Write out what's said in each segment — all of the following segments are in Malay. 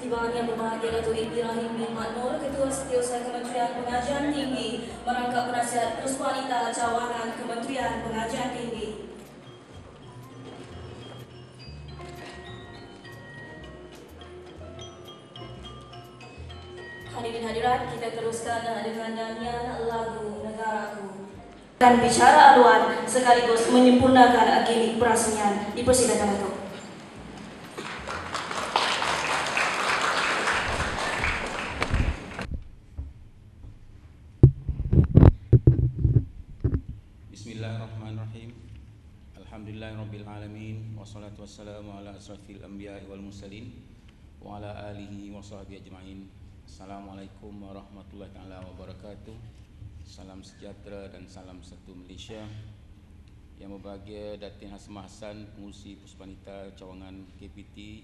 Timbangan yang berbahagia Datuk Ibrahim bin Maknur, Ketua Setiausaha Kementerian Pengajian Tinggi, merangkap penasihat Puspanita Cawangan Kementerian Pengajian Tinggi. Hadirin hadirat, kita teruskan dengan nyanyian lagu Negaraku. Dan bicara aluan sekaligus menyempurnakan gimmick perasmian. Dipersilakan Datuk. Bismillahirrahmanirrahim. Alhamdulillahirrabbilalamin. Wassalatu wassalamu ala asrafil anbiya wal mursalin wa ala alihi wa sahbihi ajma'in. Assalamualaikum warahmatullahi ta'ala wabarakatuh. Salam sejahtera dan salam satu Malaysia. Yang berbahagia Datin Hasmah Hassan, Pengurusi Puspanita Cawangan KPT.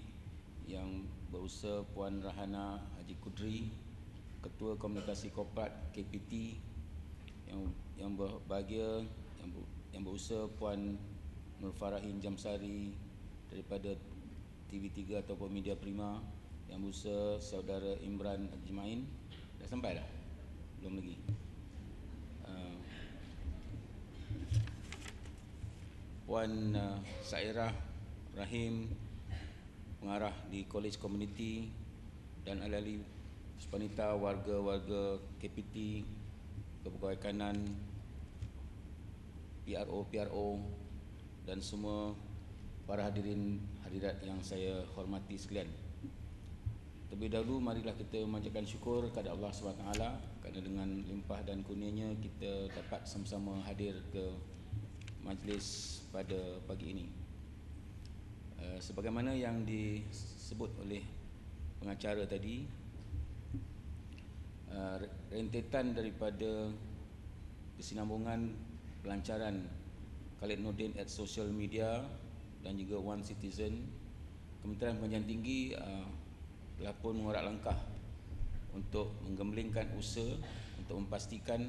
Yang berusaha Puan Rahana Haji Kudri, Ketua Komunikasi Korporat KPT. Yang berbahagia yang berusaha Puan Nur Farahin Jamsari daripada TV3 ataupun Media Prima. Yang berusaha Saudara Imran Ajmain. Dah sampai dah? Belum lagi. Puan Sairah Rahim, pengarah di Kolej Komuniti, dan ahli-ahli Puspanita, warga-warga KPT, Kepegawai Kanan, PRO, dan semua para hadirin hadirat yang saya hormati sekalian. Terlebih dahulu marilah kita memanjatkan syukur kepada Allah SWT kerana dengan limpah dan kurnianya kita dapat sama-sama hadir ke majlis pada pagi ini. Sebagaimana yang disebut oleh pengacara tadi, rentetan daripada kesinambungan pelancaran Khalid Nordin at social media dan juga One Citizen, Kementerian Pengajian Tinggi telah pun mengorak langkah untuk menggemblengkan usaha untuk memastikan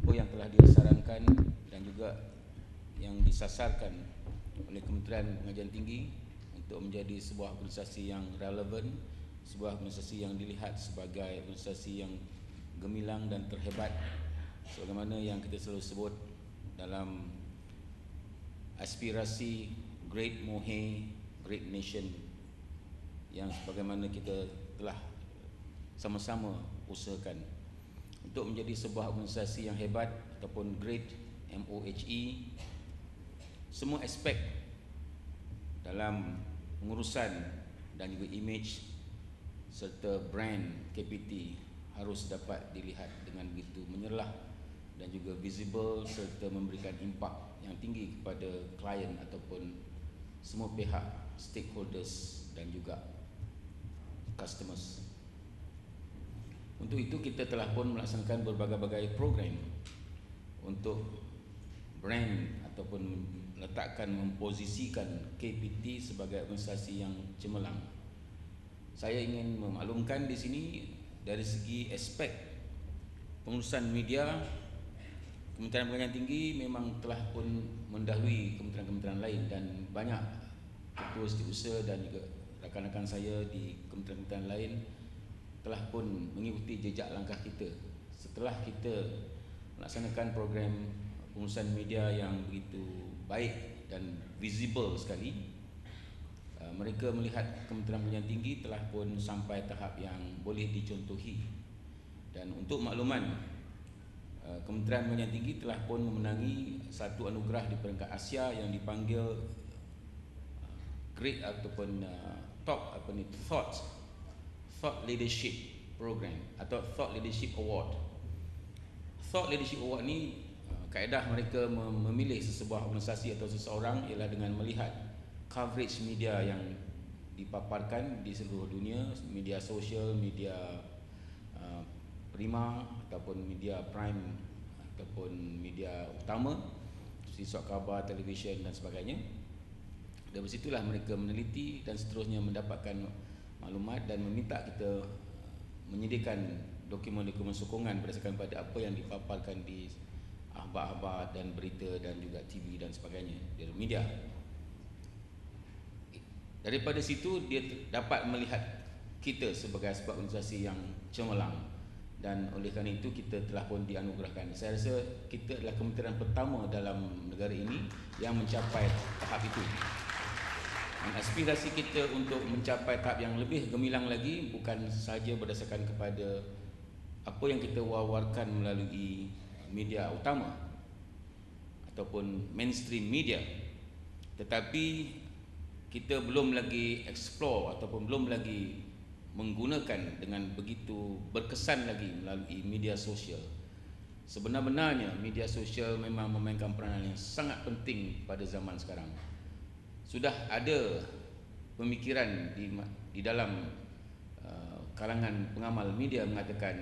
apa yang telah disarankan dan juga yang disasarkan oleh Kementerian Pengajian Tinggi untuk menjadi sebuah organisasi yang relevan, sebuah organisasi yang dilihat sebagai organisasi yang gemilang dan terhebat, sebagaimana yang kita selalu sebut dalam aspirasi Great Mohe, Great Nation, yang sebagaimana kita telah sama-sama usahakan untuk menjadi sebuah organisasi yang hebat ataupun great, MOHE. Semua aspek dalam pengurusan dan juga image serta brand KPT harus dapat dilihat dengan begitu menyerlah dan juga visible serta memberikan impak yang tinggi kepada klien ataupun semua pihak, stakeholders dan juga customers. Untuk itu kita telah pun melaksanakan berbagai-bagai program untuk brand ataupun meletakkan, memposisikan KPT sebagai organisasi yang cemerlang. Saya ingin memaklumkan di sini dari segi aspek pengurusan media, Kementerian Pengajian Tinggi memang telah pun mendahului kementerian-kementerian lain dan banyak ketua setiausaha dan juga rakan-rakan saya di kementerian-kementerian lain telah pun mengikuti jejak langkah kita. Setelah kita melaksanakan program pengurusan media yang begitu baik dan visible sekali, mereka melihat Kementerian Pengajian Tinggi telah pun sampai tahap yang boleh dicontohi. Dan untuk makluman, Kementerian Pengajian Tinggi telah pun memenangi satu anugerah di peringkat Asia yang dipanggil Great ataupun Thought Leadership Program atau Thought Leadership Award. Thought Leadership Award ni kaedah mereka memilih sesebuah organisasi atau seseorang ialah dengan melihat coverage media yang dipaparkan di seluruh dunia, media sosial, media prima ataupun media prime ataupun media utama seperti surat khabar, televisyen dan sebagainya. Dari situlah mereka meneliti dan seterusnya mendapatkan maklumat dan meminta kita menyediakan dokumen-dokumen sokongan berdasarkan pada apa yang dipaparkan di akhbar-akhbar dan berita dan juga TV dan sebagainya di media. Daripada situ dia dapat melihat kita sebagai sebab organisasi yang cemerlang, dan oleh kerana itu kita telah pun dianugerahkan. Saya rasa kita adalah kementerian pertama dalam negara ini yang mencapai tahap itu. Dan aspirasi kita untuk mencapai tahap yang lebih gemilang lagi bukan sahaja berdasarkan kepada apa yang kita wawarkan melalui media utama ataupun mainstream media, tetapi kita belum lagi explore ataupun belum lagi menggunakan dengan begitu berkesan lagi melalui media sosial. Sebenar-benarnya media sosial memang memainkan peranan yang sangat penting pada zaman sekarang. Sudah ada pemikiran di dalam kalangan pengamal media mengatakan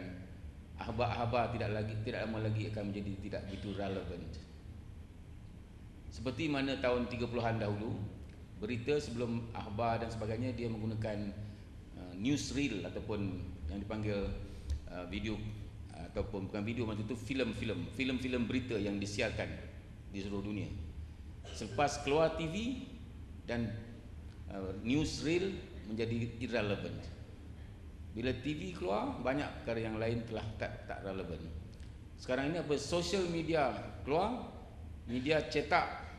akhbar-akhbar tidak lama lagi akan menjadi tidak begitu relevan. Seperti mana tahun 30-an dahulu, berita sebelum akhbar dan sebagainya dia menggunakan newsreel ataupun yang dipanggil video ataupun bukan video, macam itu filem-filem berita yang disiarkan di seluruh dunia. Selepas keluar TV dan newsreel menjadi irrelevant. Bila TV keluar, banyak perkara yang lain telah tak relevan. Sekarang ini apa, social media keluar, media cetak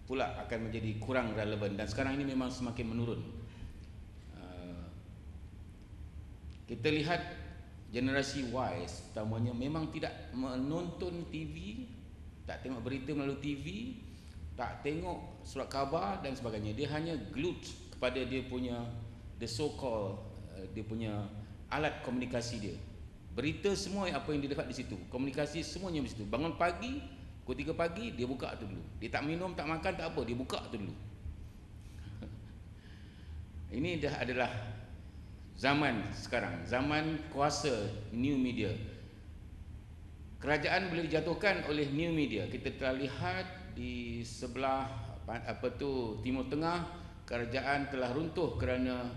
pula akan menjadi kurang relevan, dan sekarang ini memang semakin menurun. Kita lihat generasi Y terutamanya memang tidak menonton TV, tak tengok berita melalui TV, tak tengok surat khabar dan sebagainya. Dia hanya glued kepada dia punya the so called dia punya alat komunikasi dia. Berita semua apa yang dia dapat di situ, komunikasi semuanya di situ. Bangun pagi, pukul 3 pagi dia buka tu dulu. Dia tak minum, tak makan, tak apa, dia buka tu dulu. Ini dah adalah zaman sekarang, zaman kuasa new media. Kerajaan boleh dijatuhkan oleh new media. Kita telah lihat di sebelah Timur Tengah, kerajaan telah runtuh kerana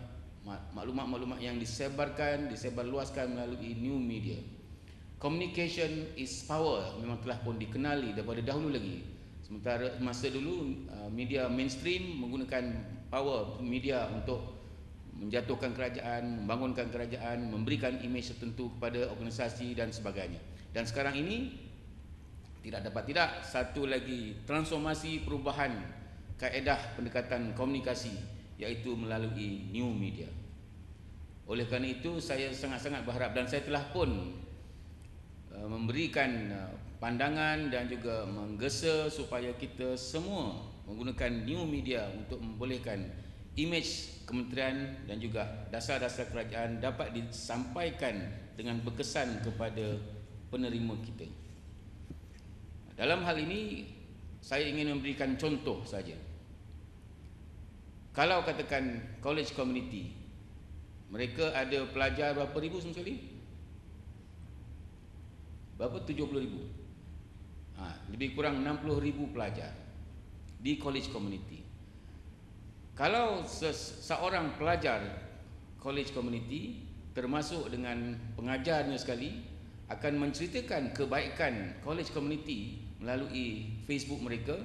maklumat-maklumat yang disebarluaskan melalui new media. Communication is power memang telah pun dikenali daripada dahulu lagi. Sementara masa dulu media mainstream menggunakan power media untuk menjatuhkan kerajaan, membangunkan kerajaan, memberikan imej tertentu kepada organisasi dan sebagainya. Dan sekarang ini tidak satu lagi transformasi perubahan kaedah pendekatan komunikasi, iaitu melalui new media. Oleh kerana itu saya sangat-sangat berharap, dan saya telah pun memberikan pandangan dan juga menggesa supaya kita semua menggunakan new media untuk membolehkan imej kementerian dan juga dasar-dasar kerajaan dapat disampaikan dengan berkesan kepada penerima kita. Dalam hal ini saya ingin memberikan contoh saja. Kalau katakan college community, mereka ada pelajar berapa ribu semua sekali? Berapa? 70,000. Lebih kurang 60,000 pelajar di college community. Kalau seorang pelajar college community termasuk dengan pengajarnya sekali akan menceritakan kebaikan college community melalui Facebook mereka,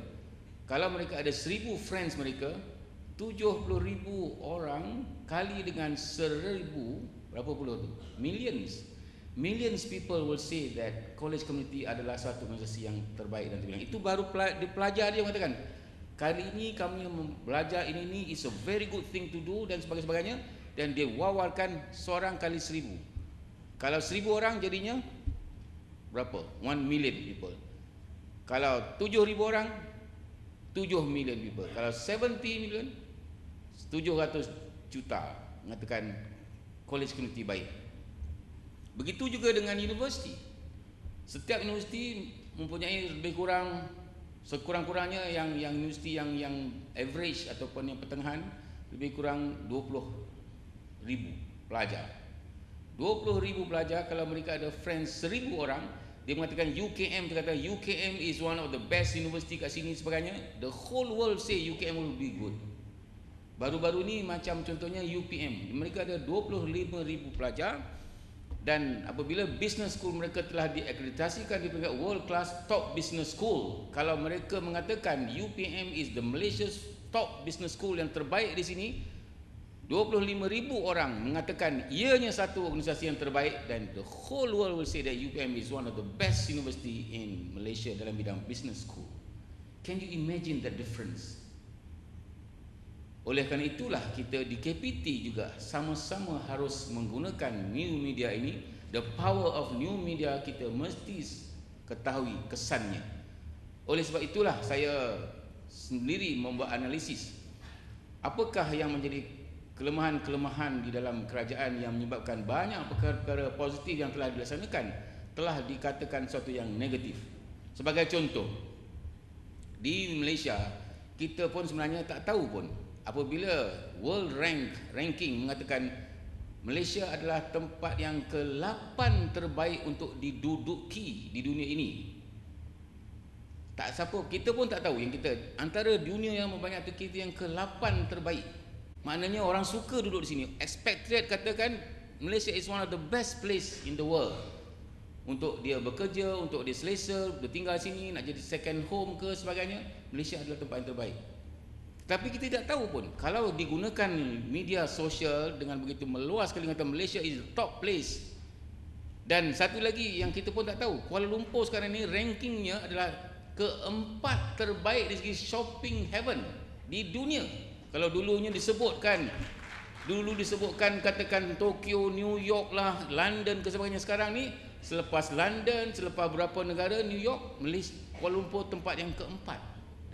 kalau mereka ada 1,000 friends mereka, 70,000 orang kali dengan 1,000, berapa puluh tu? Millions people will say that college community adalah satu organisasi yang terbaik dan terbilang. Itu baru pelajar dia mengatakan, kali ini kami belajar ini is a very good thing to do dan sebagainya, dan dia wawarkan seorang kali 1,000. Kalau 1,000 orang jadinya berapa? 1 million people. Kalau 7,000 orang, 7 million people. Kalau 70 million, 700 juta mengatakan college community baik. Begitu juga dengan universiti. Setiap universiti mempunyai lebih kurang, sekurang-kurangnya yang universiti yang average ataupun yang pertengahan, lebih kurang 20,000 pelajar. 20,000 pelajar, kalau mereka ada friends 1,000 orang, dia mengatakan UKM, dia kata UKM is one of the best university kat sini sebagainya, the whole world say UKM will be good. Baru-baru ni macam contohnya UPM, mereka ada 25,000 pelajar, dan apabila business school mereka telah diakreditasikan di peringkat world class top business school, kalau mereka mengatakan UPM is the Malaysia's top business school yang terbaik di sini, 25,000 orang mengatakan ianya satu organisasi yang terbaik, dan the whole world will say that UPM is one of the best university in Malaysia dalam bidang business school. Can you imagine that difference? Oleh kerana itulah kita di KPT juga sama-sama harus menggunakan new media ini. The power of new media kita mesti ketahui kesannya. Oleh sebab itulah saya sendiri membuat analisis apakah yang menjadi kelemahan-kelemahan di dalam kerajaan yang menyebabkan banyak perkara-perkara positif yang telah dilaksanakan telah dikatakan sesuatu yang negatif. Sebagai contoh, di Malaysia kita pun sebenarnya tak tahu pun apabila World Ranking mengatakan Malaysia adalah tempat yang ke-8 terbaik untuk diduduki di dunia ini. Tak siapa, kita pun tak tahu yang kita antara dunia yang banyak tu kita yang ke-8 terbaik. Maknanya orang suka duduk di sini. Expatriate katakan Malaysia is one of the best place in the world untuk dia bekerja, untuk dia selesa, dia tinggal sini, nak jadi second home ke sebagainya. Malaysia adalah tempat yang terbaik. Tapi kita tidak tahu pun kalau digunakan media sosial dengan begitu meluas sekali, kata Malaysia is the top place. Dan satu lagi yang kita pun tak tahu, Kuala Lumpur sekarang ni rankingnya adalah ke-4 terbaik dari segi shopping heaven di dunia. Kalau dulunya disebutkan katakan Tokyo, New York lah, London ke sebagainya, sekarang ni selepas London, selepas berapa negara, New York, Malaysia, Kuala Lumpur tempat yang ke-4,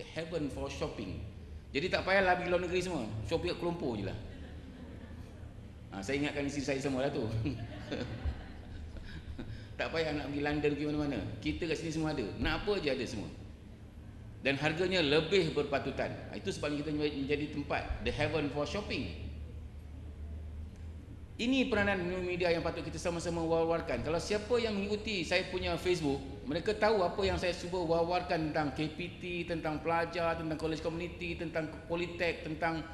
the heaven for shopping. Jadi tak payahlah pergi luar negeri semua, shopping kat Kuala Lumpur je lah. Saya ingatkan isteri saya semua lah tu. Tak payah nak pergi London, pergi mana-mana, kita kat sini semua ada, nak apa je ada semua. Dan harganya lebih berpatutan. Itu sebabnya kita menjadi tempat the heaven for shopping. Ini peranan new media yang patut kita sama-sama war-warkan. Kalau siapa yang mengikuti saya punya Facebook, mereka tahu apa yang saya cuba war-warkan tentang KPT, tentang pelajar, tentang college community, tentang politek, tentang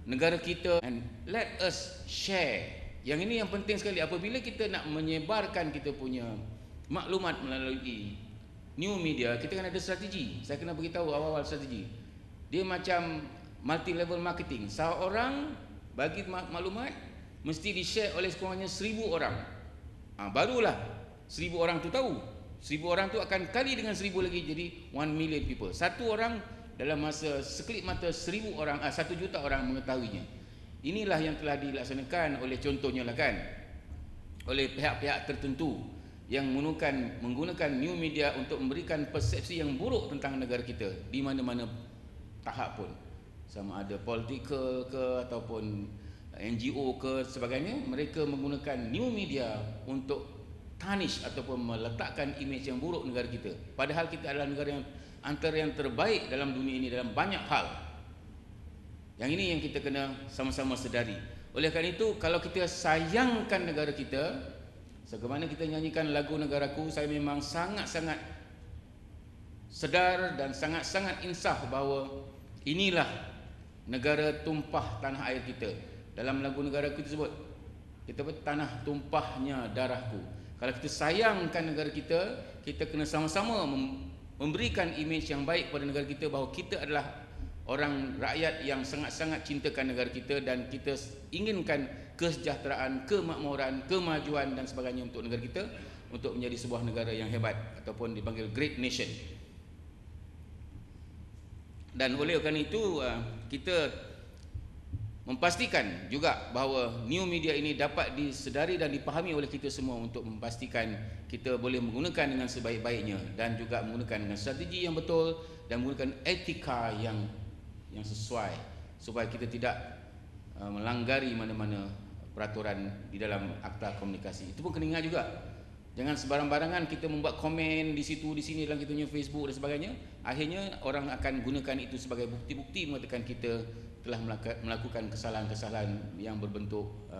negara kita. And let us share. Yang ini yang penting sekali. Apabila kita nak menyebarkan kita punya maklumat melalui new media, kita kan ada strategi. Saya kena beritahu awal-awal strategi. Dia macam multi level marketing. Seorang bagi maklumat mesti di-share oleh sekurang-kurangnya 1,000 orang. Barulah 1,000 orang tu tahu. 1,000 orang tu akan kali dengan 1,000 lagi jadi 1 million people. Satu orang dalam masa sekelip mata 1,000 orang, 1 juta orang mengetahuinya. Inilah yang telah dilaksanakan oleh, contohnya lah kan, oleh pihak-pihak tertentu yang menggunakan new media untuk memberikan persepsi yang buruk tentang negara kita di mana-mana tahap pun, sama ada political ke ataupun NGO ke sebagainya. Mereka menggunakan new media untuk tarnish ataupun meletakkan imej yang buruk negara kita, padahal kita adalah negara yang antara yang terbaik dalam dunia ini dalam banyak hal. Yang ini yang kita kena sama-sama sedari. Oleh kerana itu, kalau kita sayangkan negara kita, sebagaimana kita nyanyikan lagu Negaraku, saya memang sangat-sangat sedar dan sangat-sangat insaf bahawa inilah negara tumpah tanah air kita. Dalam lagu Negaraku tersebut, kita tanah tumpahnya darahku. Kalau kita sayangkan negara kita, kita kena sama-sama memberikan imej yang baik pada negara kita, bahawa kita adalah orang rakyat yang sangat-sangat cintakan negara kita dan kita inginkan kesejahteraan, kemakmuran, kemajuan dan sebagainya untuk negara kita, untuk menjadi sebuah negara yang hebat ataupun dipanggil great nation. Dan oleh kerana itu kita memastikan juga bahawa new media ini dapat disedari dan dipahami oleh kita semua untuk memastikan kita boleh menggunakan dengan sebaik-baiknya dan juga menggunakan dengan strategi yang betul dan menggunakan etika yang sesuai supaya kita tidak melanggari mana-mana peraturan di dalam akta komunikasi. Itu pun kena ingat juga. Jangan sebarang-barangan kita membuat komen di situ, di sini dalam kita punya Facebook dan sebagainya. Akhirnya orang akan gunakan itu sebagai bukti-bukti mengatakan kita telah melakukan kesalahan-kesalahan yang berbentuk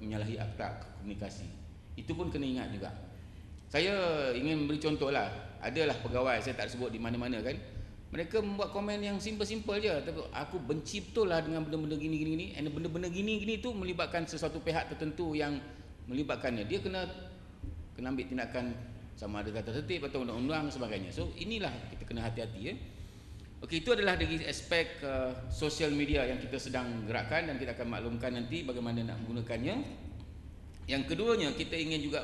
menyalahi akta komunikasi. Itu pun kena ingat juga. Saya ingin beri contoh lah. Adalah pegawai, saya tak sebut di mana-mana kan, mereka membuat komen yang simple-simple je, tapi aku benci betul lah dengan benda-benda gini-gini. And benda-benda gini-gini tu melibatkan sesuatu pihak tertentu yang melibatkannya. Dia kena ambil tindakan, sama ada kata tertib atau undang-undang sebagainya. So inilah kita kena hati-hati ya. Okey, itu adalah dari aspek sosial media yang kita sedang gerakkan dan kita akan maklumkan nanti bagaimana nak menggunakannya. Yang keduanya, kita ingin juga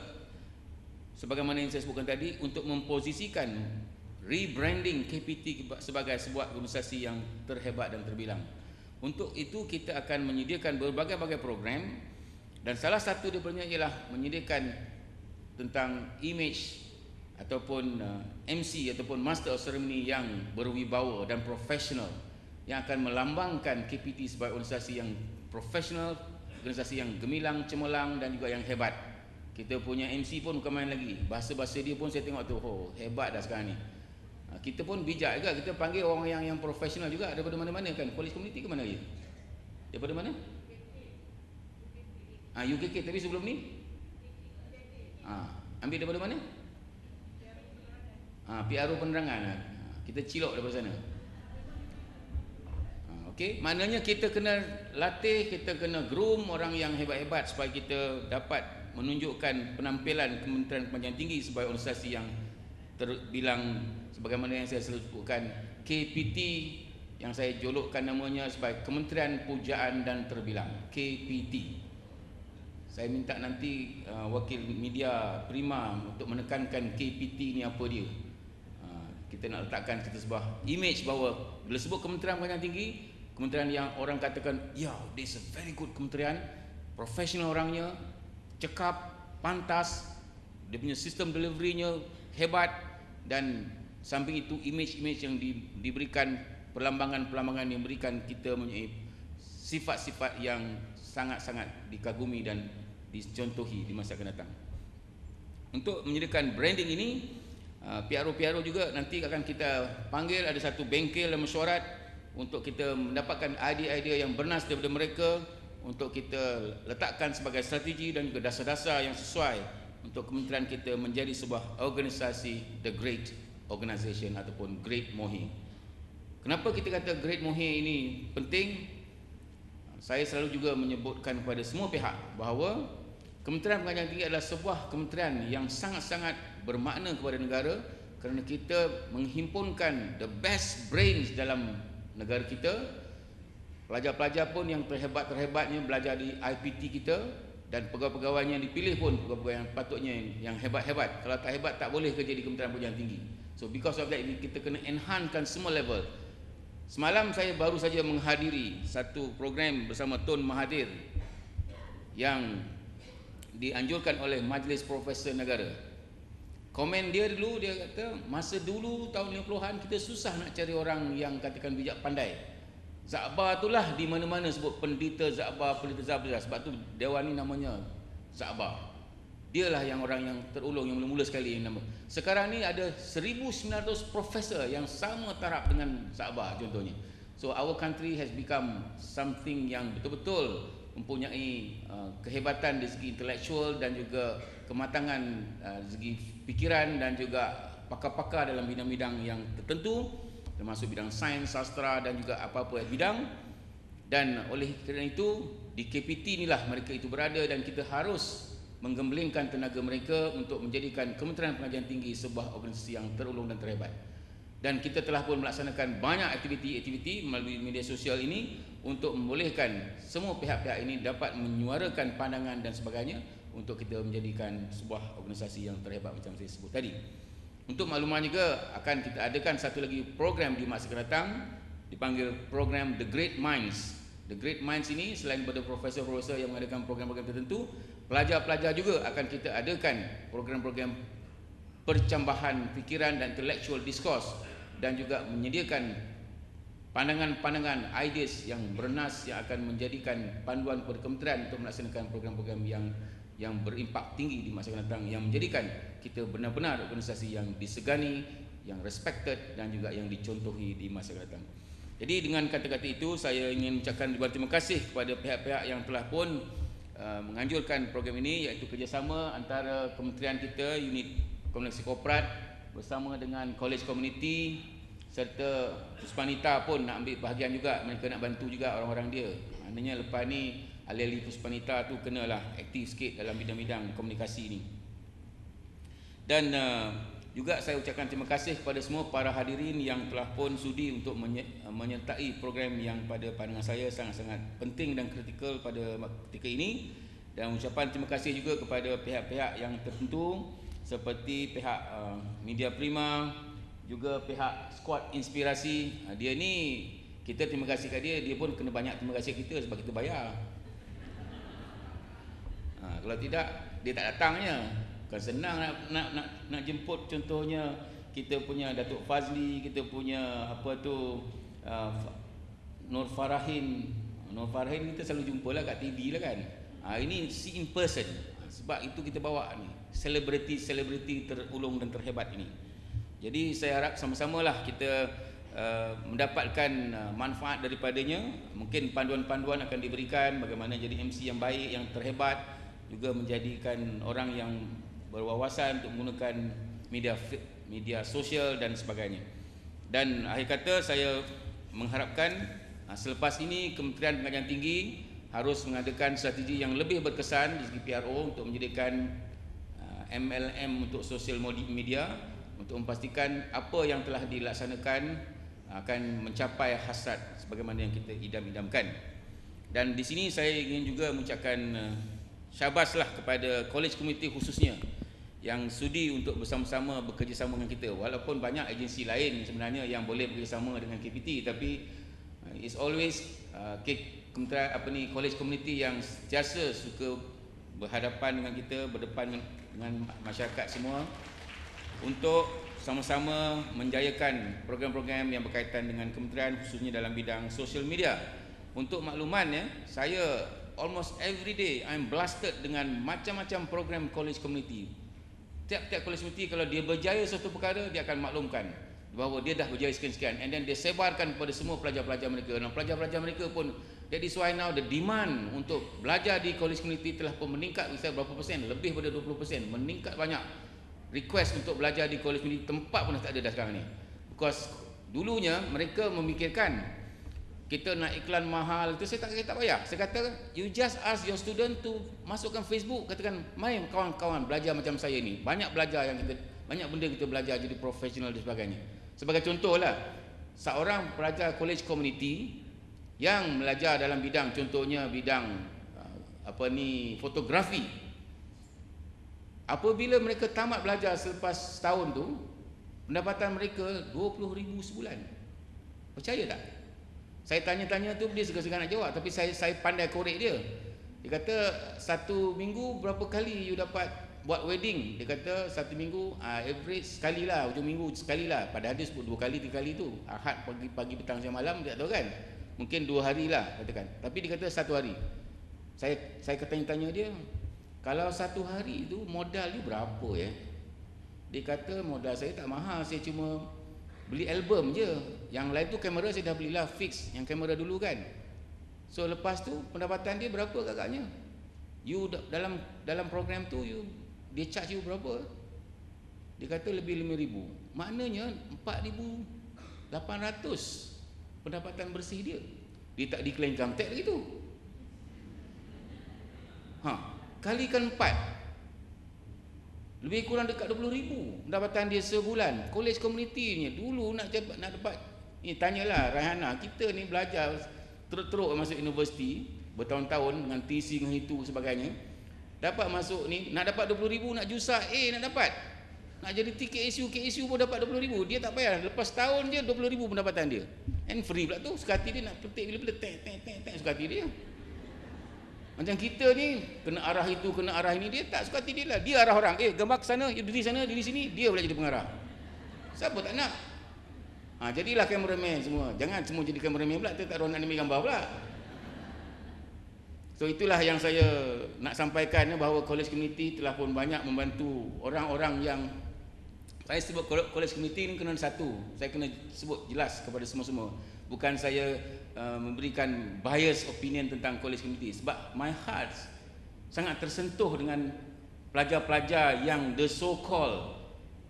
sebagaimana yang saya sebutkan tadi untuk memposisikan rebranding KPT sebagai sebuah organisasi yang terhebat dan terbilang. Untuk itu kita akan menyediakan berbagai-bagai program dan salah satu daripadanya ialah menyediakan tentang image ataupun MC ataupun Master of Ceremony yang berwibawa dan profesional yang akan melambangkan KPT sebagai organisasi yang profesional, organisasi yang gemilang, cemerlang dan juga yang hebat. Kita punya MC pun bukan main lagi. Bahasa-bahasa dia pun saya tengok tu, oh hebat dah sekarang ni. Kita pun bijak juga, kita panggil orang yang profesional juga daripada mana-mana kan. College Community ke mana lagi? Daripada mana? UKK, tapi sebelum ni? Ambil daripada mana? PRO Penerangan. Kita cilok daripada sana. Okey, maknanya kita kena latih, kita kena groom orang yang hebat-hebat supaya kita dapat menunjukkan penampilan Kementerian Pendidikan Tinggi sebagai organisasi yang terbilang sebagaimana yang saya sebutkan, KPT yang saya jolokkan namanya sebagai Kementerian Pujaan dan Terbilang, KPT. Saya minta nanti wakil media Prima untuk menekankan KPT ni apa dia. Kita nak letakkan kita sebuah image bahawa bila sebut Kementerian Pendidikan Tinggi, kementerian yang orang katakan, ya, this is a very good kementerian, profesional orangnya, cekap, pantas, dia punya sistem deliverynya hebat, dan samping itu image-image yang diberikan, perlambangan-perlambangan yang memberikan kita mempunyai sifat-sifat yang sangat-sangat dikagumi dan dicontohi di masa akan datang. Untuk menyediakan branding ini, PRO-PRO juga nanti akan kita panggil, ada satu bengkel dan mesyuarat untuk kita mendapatkan idea-idea yang bernas daripada mereka untuk kita letakkan sebagai strategi dan juga dasar-dasar yang sesuai untuk kementerian kita menjadi sebuah organisasi the great organisation ataupun Great Mohi. Kenapa kita kata Great Mohi ini penting? Saya selalu juga menyebutkan kepada semua pihak bahawa Kementerian Pendidikan Tinggi adalah sebuah kementerian yang sangat-sangat bermakna kepada negara kerana kita menghimpunkan the best brains dalam negara kita. Pelajar-pelajar pun yang terhebat-terhebatnya belajar di IPT kita, dan pegawai-pegawai yang dipilih pun pegawai yang patutnya yang hebat-hebat. Kalau tak hebat tak boleh kerja di Kementerian Pendidikan Tinggi. So because of that, kita kena enhancekan semua level. Semalam saya baru saja menghadiri satu program bersama Tun Mahathir yang dianjurkan oleh Majlis Profesor Negara. Komen dia dulu, dia kata masa dulu tahun 50-an kita susah nak cari orang yang katakan bijak pandai. Zakbar itulah di mana-mana sebut pendeta Zakbar, sebab tu dewan ni namanya Zakbar. Dialah yang orang yang terulung, yang mula-mula sekali yang nama. Sekarang ni ada 1,900 profesor yang sama taraf dengan Zakbar contohnya. So our country has become something yang betul-betul mempunyai kehebatan dari segi intelektual dan juga kematangan dari segi pikiran dan juga pakar-pakar dalam bidang-bidang yang tertentu, termasuk bidang sains, sastra dan juga apa-apa bidang. Dan oleh kerana itu di KPT inilah mereka itu berada, dan kita harus menggemblengkan tenaga mereka untuk menjadikan Kementerian Pendidikan Tinggi sebuah organisasi yang terulung dan terhebat. Dan kita telah pun melaksanakan banyak aktiviti-aktiviti melalui media sosial ini untuk membolehkan semua pihak-pihak ini dapat menyuarakan pandangan dan sebagainya untuk kita menjadikan sebuah organisasi yang terhebat macam saya sebut tadi. Untuk makluman juga, akan kita adakan satu lagi program di masa akan datang, dipanggil program The Great Minds. The Great Minds ini selain daripada profesor-profesor yang mengadakan program-program tertentu, pelajar-pelajar juga akan kita adakan program-program percambahan fikiran dan intellectual discourse, dan juga menyediakan pandangan-pandangan, ideas yang bernas yang akan menjadikan panduan kepada kementerian untuk melaksanakan program-program yang berimpak tinggi di masa akan datang, yang menjadikan kita benar-benar organisasi yang disegani, yang respected dan juga yang dicontohi di masa akan datang. Jadi dengan kata-kata itu saya ingin mengucapkan terima kasih kepada pihak-pihak yang telah pun menganjurkan program ini, iaitu kerjasama antara kementerian kita, unit komunikasi korporat bersama dengan College Community, serta Puspanita pun nak ambil bahagian juga, mereka nak bantu juga orang-orang dia. Maknanya lepas ni ahli-ahli Puspanita tu kenalah aktif sikit dalam bidang-bidang komunikasi ini. Dan Juga saya ucapkan terima kasih kepada semua para hadirin yang telah pun sudi untuk menyertai program yang pada pandangan saya sangat-sangat penting dan kritikal pada ketika ini. Dan ucapan terima kasih juga kepada pihak-pihak yang tertentu seperti pihak Media Prima, juga pihak Skuad Inspirasi. Dia ni, kita terima kasih kat dia, dia pun kena banyak terima kasih kita sebab kita bayar. Kalau tidak, dia tak datangnya. Bukan senang nak jemput, contohnya kita punya Datuk Fazli, kita punya Nur Farahin. Nur Farahin kita selalu jumpa lah kat TV lah kan. Ini see in person. Sebab itu kita bawa ni selebriti terulung dan terhebat ini. Jadi saya harap sama-samalah kita mendapatkan manfaat daripadanya. Mungkin panduan-panduan akan diberikan bagaimana jadi MC yang baik, yang terhebat, juga menjadikan orang yang berwawasan untuk menggunakan media sosial dan sebagainya. Dan akhir kata saya mengharapkan selepas ini Kementerian Pengajian Tinggi harus mengadakan strategi yang lebih berkesan di segi PRO untuk menjadikan MLM untuk sosial media, untuk memastikan apa yang telah dilaksanakan akan mencapai hasrat sebagaimana yang kita idam-idamkan. Dan di sini saya ingin juga mengucapkan syabaslah kepada college community khususnya yang sudi untuk bersama-sama bekerjasama dengan kita. Walaupun banyak agensi lain sebenarnya yang boleh bekerjasama dengan KPT, tapi it's always college community yang sentiasa suka berhadapan dengan kita, berdepan dengan masyarakat semua untuk sama-sama menjayakan program-program yang berkaitan dengan kementerian, khususnya dalam bidang social media. Untuk makluman saya almost every day I'm blasted dengan macam-macam program college community. Tiap-tiap college community kalau dia berjaya suatu perkara, dia akan maklumkan bahawa dia dah berjaya sekian-sekian, and then dia sebarkan kepada semua pelajar-pelajar mereka. Dan pelajar-pelajar mereka pun, that is why now the demand untuk belajar di college community telah pun meningkat berapa persen, lebih pada 20%, meningkat banyak. Request untuk belajar di college community, tempat pun dah tak ada dah sekarang ni. Because dulunya mereka memikirkan kita nak iklan mahal itu, saya tak payah. Saya kata you just ask your student to masukkan Facebook, katakan mai kawan-kawan belajar macam saya ni. Banyak belajar yang kita, banyak benda kita belajar jadi profesional dan sebagainya. Sebagai contohlah, seorang pelajar college community yang belajar dalam bidang, contohnya bidang fotografi. Apabila mereka tamat belajar selepas setahun tu, pendapatan mereka 20,000 sebulan. Percaya tak? Saya tanya-tanya tu, dia segan-segan nak jawab, tapi saya pandai korek dia. Dia kata satu minggu berapa kali you dapat buat wedding? Dia kata satu minggu average sekali lah, hujung minggu sekali lah. Padahal dia sebut 2 kali 3 kali tu, Ahad pagi petang siang malam, dia tak tahu kan. Mungkin 2 hari lah katakan. Tapi dia kata 1 hari. Saya tanya dia, kalau 1 hari tu modal you berapa ya? Dia kata modal saya tak mahal, saya cuma beli album je. Yang lain tu kamera saya dah belilah fix, yang kamera dulu kan. So lepas tu pendapatan dia berapa agaknya? You dalam program tu dia charge you berapa? Dia kata lebih 5,000. Maknanya 4,800 pendapatan bersih dia. Dia tak declare income tax lagi tu. Kalikan 4. Lebih kurang dekat 20,000 pendapatan dia sebulan. College community ni dulu nak dapat ni, tanyalah Raihana, kita ni belajar teruk-teruk masuk universiti bertahun-tahun dengan TC dengan itu sebagainya. Dapat masuk ni nak dapat 20,000, nak jusa nak dapat. Nak jadi KSU pun dapat 20,000. Dia tak payah, lepas tahun je 20,000 pendapatan dia. And free pula tu, suka hati dia nak petik bila-bila tek suka hati dia. Macam kita ni kena arah itu, kena arah ini, dia tak suka hati dia lah. Dia arah orang, gambar ke sana, diri sana, diri sini, dia pula jadi pengarah. Siapa tak nak? Jadilah cameraman semua. Jangan semua jadi cameraman pula, tak ada nak ambil gambar pula. So itulah yang saya nak sampaikan, bahawa college community telah pun banyak membantu orang-orang yang saya sebut college community ni kena satu. Saya kena sebut jelas kepada semua-semua. Bukan saya memberikan bias opinion tentang college community, sebab my heart sangat tersentuh dengan pelajar-pelajar yang the so called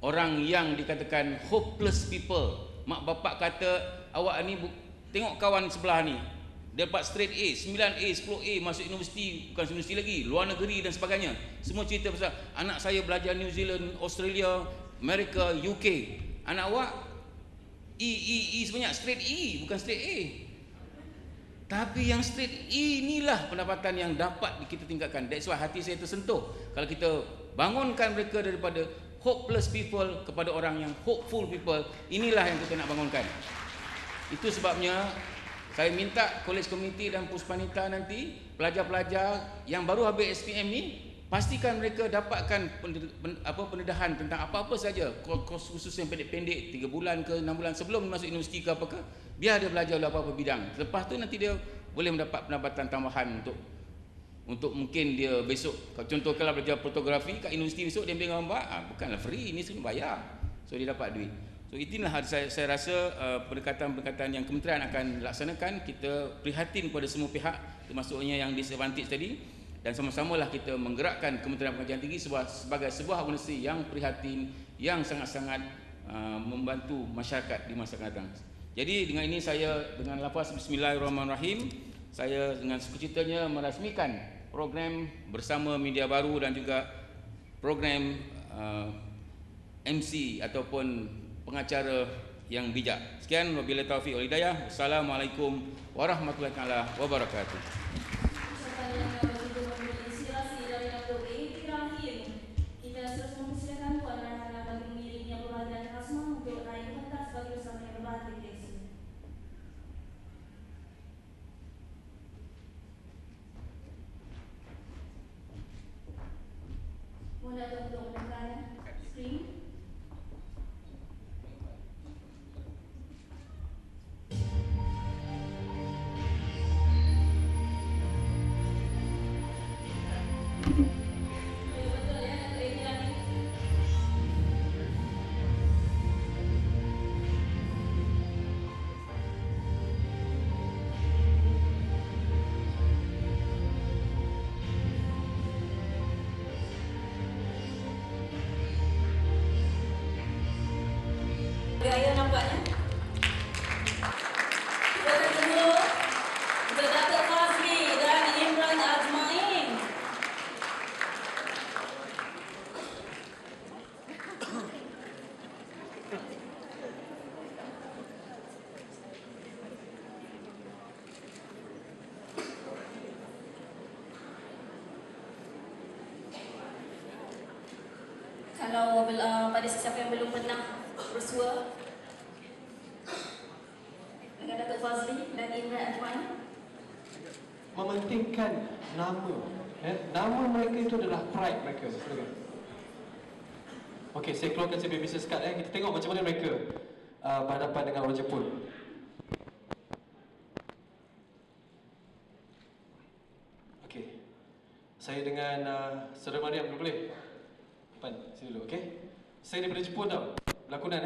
orang yang dikatakan hopeless people. Mak bapak kata, awak ni tengok kawan sebelah ni, dia dapat straight A, 9A, 10A, masuk universiti, bukan universiti lagi, luar negeri dan sebagainya. Semua cerita pasal anak saya belajar New Zealand, Australia, Amerika, UK. Anak awak E sebanyak, straight E, bukan straight A. Tapi yang straight E inilah pendapatan yang dapat kita tingkatkan. That's why hati saya tersentuh kalau kita bangunkan mereka daripada hopeless people kepada orang yang hopeful people. Inilah yang kita nak bangunkan. Itu sebabnya saya minta College Committee dan Puspanita nanti, pelajar-pelajar yang baru habis SPM ni, pastikan mereka dapatkan pendedahan tentang apa-apa saja, kos khusus yang pendek-pendek, 3 bulan ke 6 bulan sebelum masuk universiti ke apa ke, biar dia belajar apa-apa bidang. Lepas tu nanti dia boleh mendapat pendapatan tambahan untuk mungkin dia besok, contoh kalau belajar fotografi kat universiti besok dia ambil gambar, bukanlah free, ini semua bayar. So dia dapat duit. So itulah saya rasa pendekatan-pendekatan yang kementerian akan laksanakan. Kita prihatin kepada semua pihak, termasuknya yang disadvantage tadi, dan sama-samalah kita menggerakkan Kementerian Pengajian Tinggi sebagai sebuah organisasi yang prihatin, yang sangat-sangat membantu masyarakat di masa akan datang. Jadi dengan ini saya dengan lafaz Bismillahirrahmanirrahim, saya dengan sukacitanya merasmikan program bersama media baru dan juga program MC ataupun pengacara yang bijak. Sekian, wabillahi taufiq wal hidayah. Wassalamualaikum warahmatullahi wabarakatuh. Kita terus mempersilakan Puan Raihana bagi memilihnya penghargaan Rasma untuk naik ke pentas bagi bersama yang berbahagia. Mohon datang untuk menekan screen. Gaya nampaknya. Kita tunggu untuk Datuk Fazli dan Imran Azmain. Kalau pada sesiapa yang belum pernah bersua dengan Datuk Fazli dan Imran Azmain, mementingkan nama. Nama mereka itu adalah pride mereka. Okey, saya keluarkan saya punya business card. Kita tengok macam mana mereka berhadapan dengan orang Jepun. Okey, saya dengan Saudara Mariam dulu boleh? Depan, sini dulu, okey? Saya daripada Jepun tau, lakonan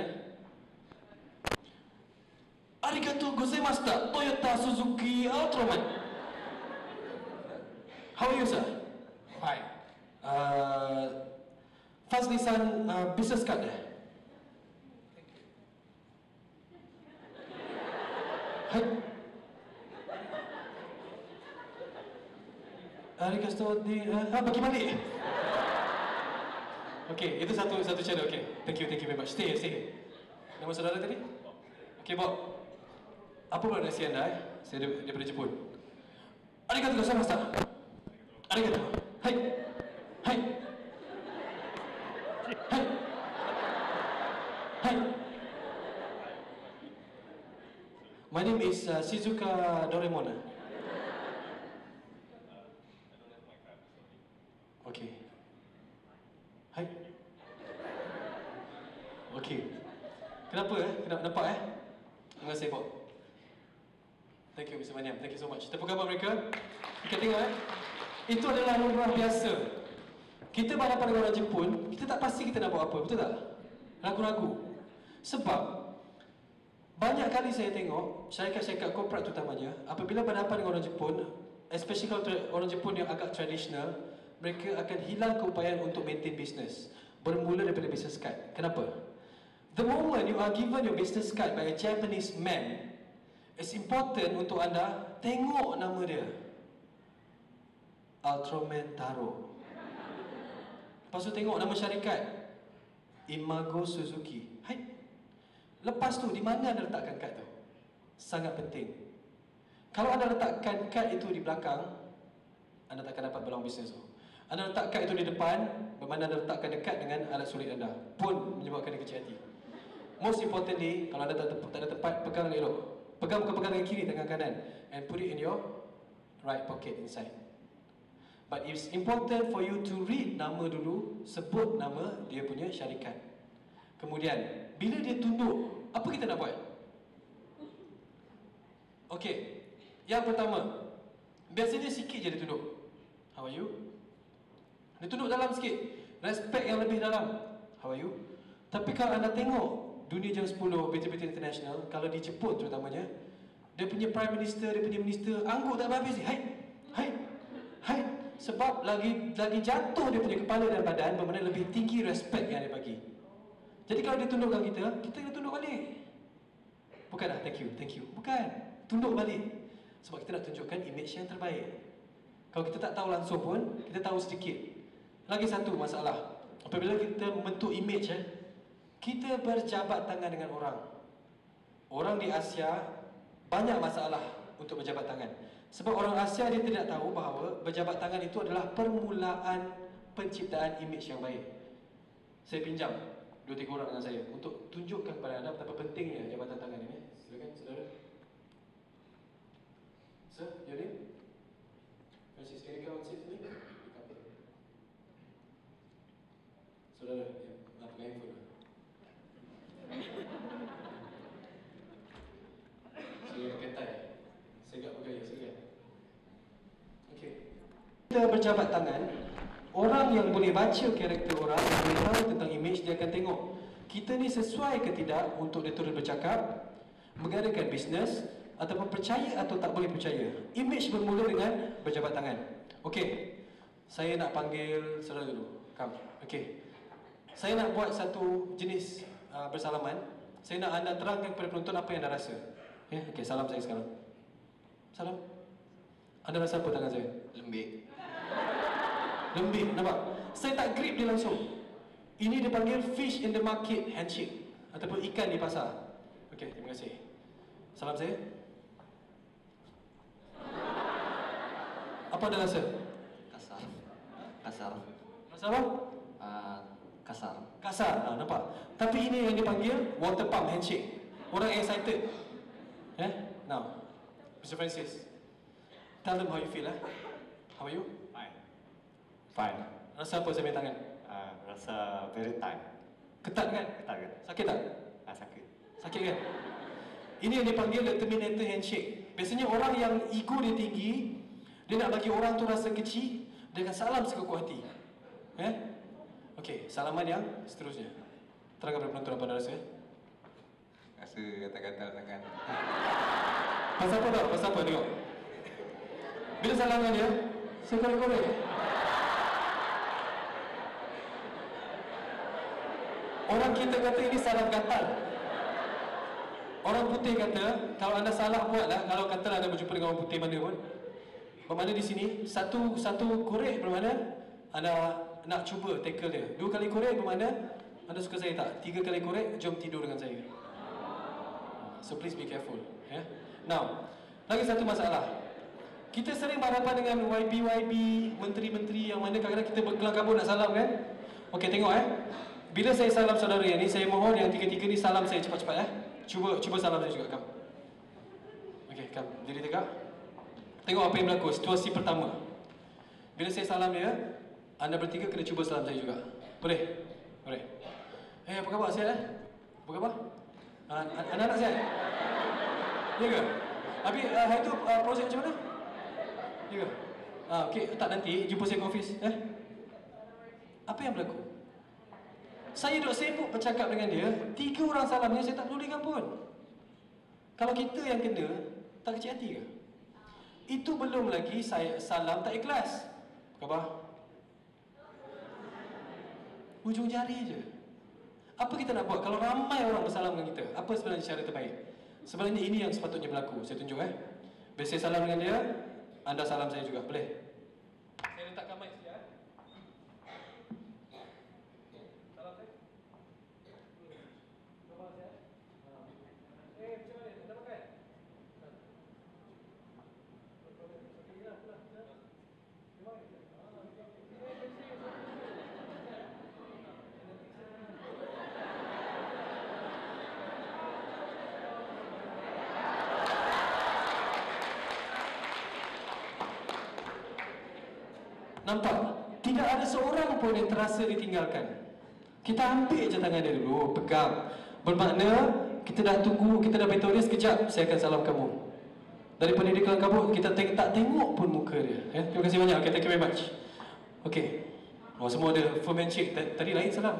Arigatou gozaimashita, Toyota Suzuki Ultraman. How are you, sir? Fine. Fazli-san, business card Hai. Arigatou di... bagi balik. Okey, itu satu channel. Okey, thank you very much. Stay here. Nama saudara tadi? Okey, Bob. Apa pronunciasi anda? Saya daripada Jepun. Arigatou gozaimashita. Arigatou. Hai. Hai. Hai. Hai. My name is Shizuka Doraemon. Okay. Hai. Okay. Kenapa Kenapa nampak Terima kasih, Bob. Thank you, Mr. Maniam. Thank you so much. Tepuk gambar mereka. Kita tengok itu adalah lumrah biasa. Kita berhadapan dengan orang Jepun, kita tak pasti kita nak buat apa, betul tak? Ragu-ragu. Sebab banyak kali saya tengok syarikat-syarikat korporat terutamanya, apabila berhadapan dengan orang Jepun, especially kalau orang Jepun yang agak tradisional, mereka akan hilang keupayaan untuk maintain business. Bermula daripada business card. Kenapa? The moment you are given your business card by a Japanese man, it's important untuk anda tengok nama dia. Ultraman Taro. Lepas tu tengok nama syarikat. Imago Suzuki. Hai. Lepas tu, di mana anda letakkan kad tu? Sangat penting. Kalau anda letakkan kad itu di belakang, anda takkan dapat peluang bisnes tu. Anda letak kad itu di depan, bermakna anda letakkan dekat dengan alat sulit anda, pun menyebabkan dia kecil hati. Most importantly, kalau anda tak ada tempat, pegang elok. Pegang bukan pegang dengan kiri, tangan kanan, and put it in your right pocket inside. But it's important for you to read nama dulu, sebut nama dia punya syarikat. Kemudian, bila dia tunduk, apa kita nak buat? Okey, yang pertama, biasanya sikit je dia tunduk. How are you? Dia tunduk dalam sikit, respect yang lebih dalam. How are you? Tapi kalau anda tengok Dunia Jam 10, BT-BT International, kalau di Jepun terutamanya, dia punya Prime Minister, dia punya Minister, angguk tak habis. Hai, hai, hai. Sebab lagi jatuh dia punya kepala dan badan, bermakna lebih tinggi respect yang dia bagi. Jadi kalau dia tundukkan kita kena tunduk balik. Bukan dah, thank you. Bukan, tunduk balik. Sebab kita nak tunjukkan image yang terbaik. Kalau kita tak tahu langsung pun, kita tahu sedikit. Lagi satu masalah, apabila kita membentuk image, kita berjabat tangan dengan orang. Orang di Asia banyak masalah untuk berjabat tangan. Sebab orang Asia dia tidak tahu bahawa berjabat tangan itu adalah permulaan penciptaan image yang baik. Saya pinjam 2-3 orang dengan saya untuk tunjukkan kepada anda betapa pentingnya jabatan tangan ini. Silakan saudara. Sir, your name? Francis, can you come and sit with me? Saudara, ya, nak pegang handphone. Saya pakai tie. Saya tak bergaya, silakan. Okey. Kita berjabat tangan, orang yang boleh baca karakter orang, yang boleh tahu tentang image, dia akan tengok kita ni sesuai ke tidak untuk dia terus bercakap, mengadakan bisnes, ataupun percaya atau tak boleh percaya. Image bermula dengan berjabat tangan. Okey, saya nak panggil saudara dulu. Come. Okey, saya nak buat satu jenis bersalaman. Saya nak anda terangkan kepada penonton apa yang anda rasa. Ya, okey, salam saya sekarang. Salam. Anda rasa apa tangan saya? Lembik. Lembik, nampak? Saya tak grip dia langsung. Ini dipanggil fish in the market handshake, ataupun ikan di pasar. Okey, terima kasih. Salam saya. Apa anda rasa? Kasar. Kasar. Rasa apa? Kasar. Kasar, nampak? Tapi ini yang dipanggil water pump handshake. Orang excited. Now, Mr. Francis, tell them how you feel. How are you? Fine. Fine. Rasa apa saya punya tangan? Rasa very tight. Ketat kan? Ketat kan? Sakit tak? Sakit. Sakit kan? Ini yang dipanggil the Terminator handshake. Biasanya orang yang ego dia tinggi, dia nak bagi orang tu rasa kecil, dia akan salam sekukuh hati. Okey, salaman yang seterusnya. Terangkan kepada penonton apa anda rasa. Rasa gatal-gatal tangan. Pasal apa tau? Pasal apa tengok? Bila salaman dia, saya korek-korek. Orang kita kata ini salam gatal. Orang putih kata, kalau anda salah buatlah, kalau katalah anda berjumpa dengan orang putih mana pun, bermakna di sini, satu korek bermakna anda nak cuba tackle dia. 2 kali korek bermakna anda suka saya tak? 3 kali korek, jom tidur dengan saya. So please be careful. Now, lagi satu masalah. Kita sering berhadapan dengan YB, menteri-menteri yang mana kadang-kadang kita berkelang kabut nak salam kan? Okey, tengok bila saya salam saudara yang ni, saya mohon yang tiga-tiga ni salam saya cepat-cepat Cuba salam saya juga, kam. Okey, kam. Diri tegak. Tengok apa yang berlaku. Situasi pertama. Bila saya salam dia, anda bertiga kena cuba salam saya juga. Boleh? Boleh. Apa khabar? Sihat Apa khabar? Anak-anak sihat? Ya ke? Habis hari tu projek macam mana? Ya ke? Okey, tak nanti jumpa saya ke office. Apa yang berlaku? Saya duduk sibuk bercakap dengan dia, 3 orang salamnya saya tak pedulikan pun. Kalau kita yang kena, tak kecil hati ke? Itu belum lagi saya salam tak ikhlas. Apa khabar? Ujung jari je. Apa kita nak buat kalau ramai orang bersalam dengan kita? Apa sebenarnya cara terbaik? Sebenarnya ini yang sepatutnya berlaku. Saya tunjuk Bila saya salam dengan dia, anda salam saya juga. Boleh? Saya letakkan mic sekejap. Salam saya. Nampak? Tidak ada seorang pun yang terasa ditinggalkan. Kita ambil je tangan dia dulu, pegang. Bermakna kita dah tunggu, kita dah beritahu dia sekejap, saya akan salam kamu. Daripada dia kelang kabut, kita tak tengok pun muka dia. Terima kasih banyak. Okay, thank you very much. Okay. Oh, semua ada firm handshake. Tadi lain salam.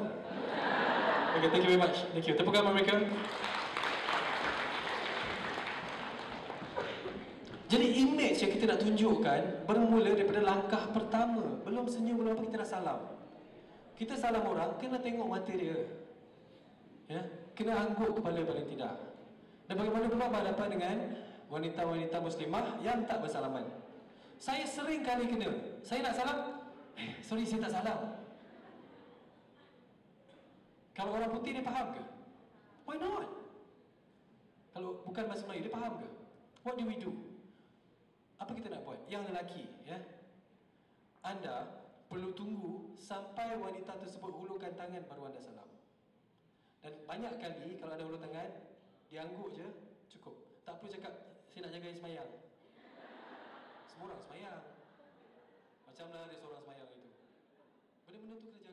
Okay, thank you very much. Thank you. Tepuk tangan mereka. Jadi image yang kita nak tunjukkan bermula daripada langkah pertama. Belum senyum, belum apa, kita dah salam. Kita salam orang, kena tengok mata dia. Ya, kena angguk kepala paling tidak. Dan bagaimana pula berhadapan dengan wanita-wanita muslimah yang tak bersalaman. Saya sering kali kena. Saya nak salam, sorry saya tak salam. Kalau orang putih dia faham ke? Why not? Kalau bukan bahasa Melayu dia faham ke? What do we do? Apa kita nak buat? Yang lelaki, ya. Anda perlu tunggu sampai wanita tersebut hulurkan tangan baru anda salam. Dan banyak kali kalau anda hulur tangan, dia angguk je, cukup. Tak perlu cakap, saya nak jaga semayang. Semua orang semayang. Macamlah dia seorang semayang itu. Benda-benda tu kena jaga.